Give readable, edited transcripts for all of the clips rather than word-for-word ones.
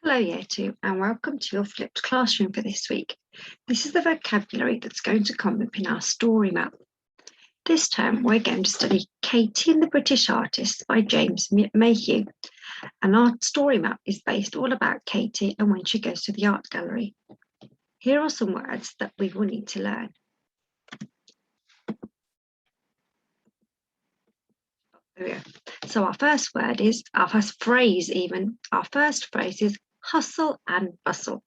Hello Year 2 and welcome to your flipped classroom for this week. This is the vocabulary that's going to come up in our story map. This term we're going to study Katie and the British Artist by James Mayhew, and our story map is based all about Katie and when she goes to the art gallery. Here are some words that we will need to learn. There we go. So our first phrase is hustle and bustle.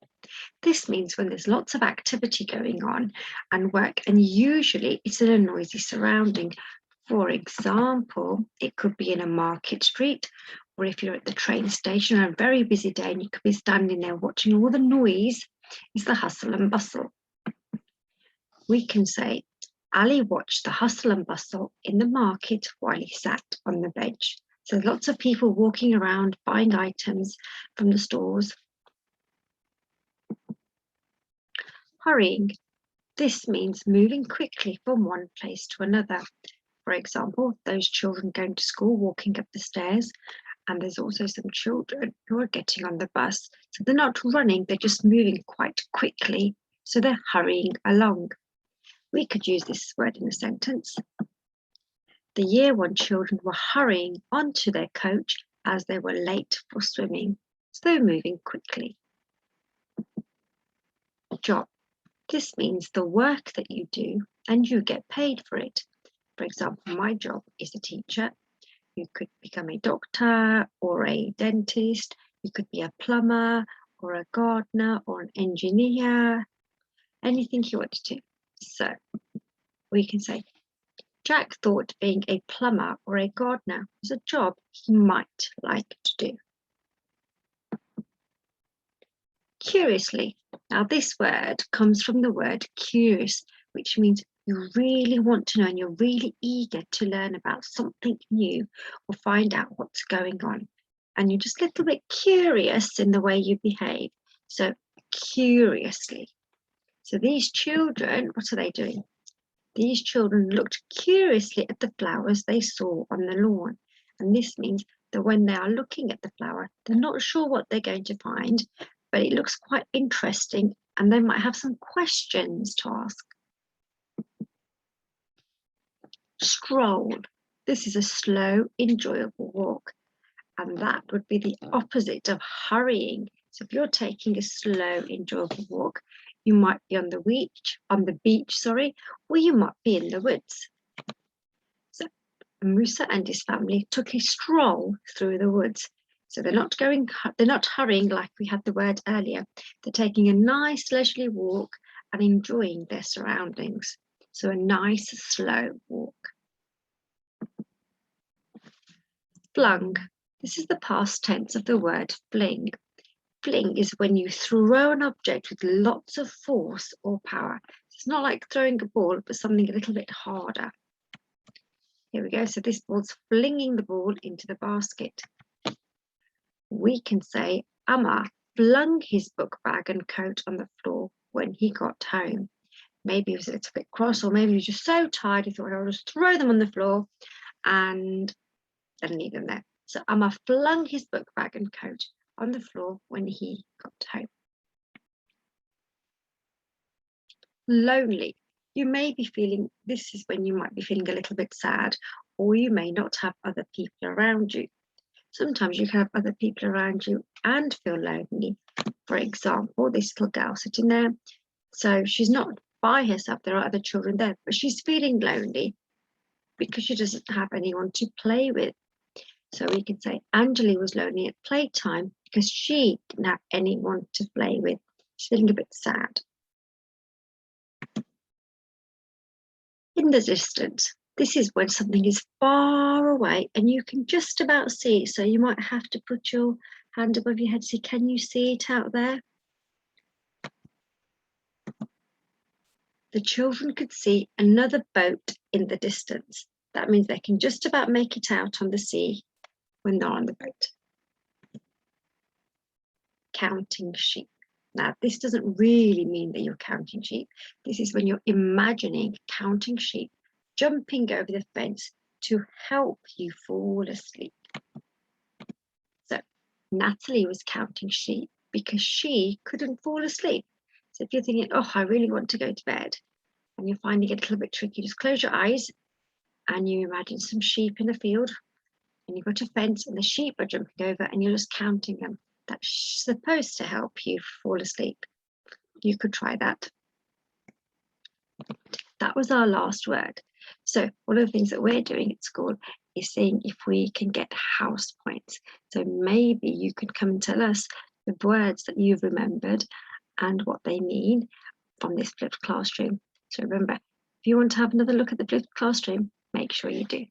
This means when there's lots of activity going on and work, and usually it's in a noisy surrounding. For example, it could be in a market street, or if you're at the train station on a very busy day and you could be standing there watching all the noise, is the hustle and bustle. We can say, Ali watched the hustle and bustle in the market while he sat on the bench. So lots of people walking around buying items from the stores. Hurrying. This means moving quickly from one place to another. For example, those children going to school walking up the stairs, and there's also some children who are getting on the bus. So they're not running, they're just moving quite quickly. So they're hurrying along. We could use this word in a sentence. The Year 1 children were hurrying onto their coach as they were late for swimming, so they were moving quickly. Job. This means the work that you do and you get paid for it. For example, my job is a teacher. You could become a doctor or a dentist. You could be a plumber or a gardener or an engineer, anything you want to do. So we can say, Jack thought being a plumber or a gardener was a job he might like to do. Curiously. Now this word comes from the word curious, which means you really want to know and you're really eager to learn about something new or find out what's going on. And you're just a little bit curious in the way you behave. So curiously. So these children, what are they doing? These children looked curiously at the flowers they saw on the lawn. And this means that when they are looking at the flower, they're not sure what they're going to find, but it looks quite interesting and they might have some questions to ask. Stroll. This is a slow, enjoyable walk. And that would be the opposite of hurrying. So if you're taking a slow, enjoyable walk, you might be on the beach, or you might be in the woods. So Musa and his family took a stroll through the woods. So they're not hurrying like we had the word earlier. They're taking a nice leisurely walk and enjoying their surroundings. So a nice slow walk. Flung. This is the past tense of the word fling. Fling is when you throw an object with lots of force or power. It's not like throwing a ball, but something a little bit harder. Here we go. So this ball's flinging the ball into the basket. We can say Amma flung his book bag and coat on the floor when he got home. Maybe he was a little bit cross, or maybe he was just so tired he thought I'll just throw them on the floor and then leave them there. So Amma flung his book bag and coat on the floor when he got home. Lonely. This is when you might be feeling a little bit sad, or you may not have other people around you. Sometimes you can have other people around you and feel lonely. For example, this little girl sitting there. So she's not by herself, there are other children there, but she's feeling lonely because she doesn't have anyone to play with. So we can say Anjali was lonely at playtime because she didn't have anyone to play with. She's feeling a bit sad. In the distance. This is when something is far away and you can just about see it. So you might have to put your hand above your head. See, can you see it out there? The children could see another boat in the distance. That means they can just about make it out on the sea when they're on the boat. Counting sheep. Now, this doesn't really mean that you're counting sheep. This is when you're imagining counting sheep jumping over the fence to help you fall asleep. So Natalie was counting sheep because she couldn't fall asleep. So if you're thinking, oh, I really want to go to bed, and you're finding it a little bit tricky, just close your eyes and you imagine some sheep in a field, and you've got a fence and the sheep are jumping over and you're just counting them. That's supposed to help you fall asleep. You could try that. That was our last word. So one of the things that we're doing at school is seeing if we can get house points. So maybe you could come and tell us the words that you've remembered and what they mean from this flipped classroom. So remember, if you want to have another look at the flipped classroom, make sure you do.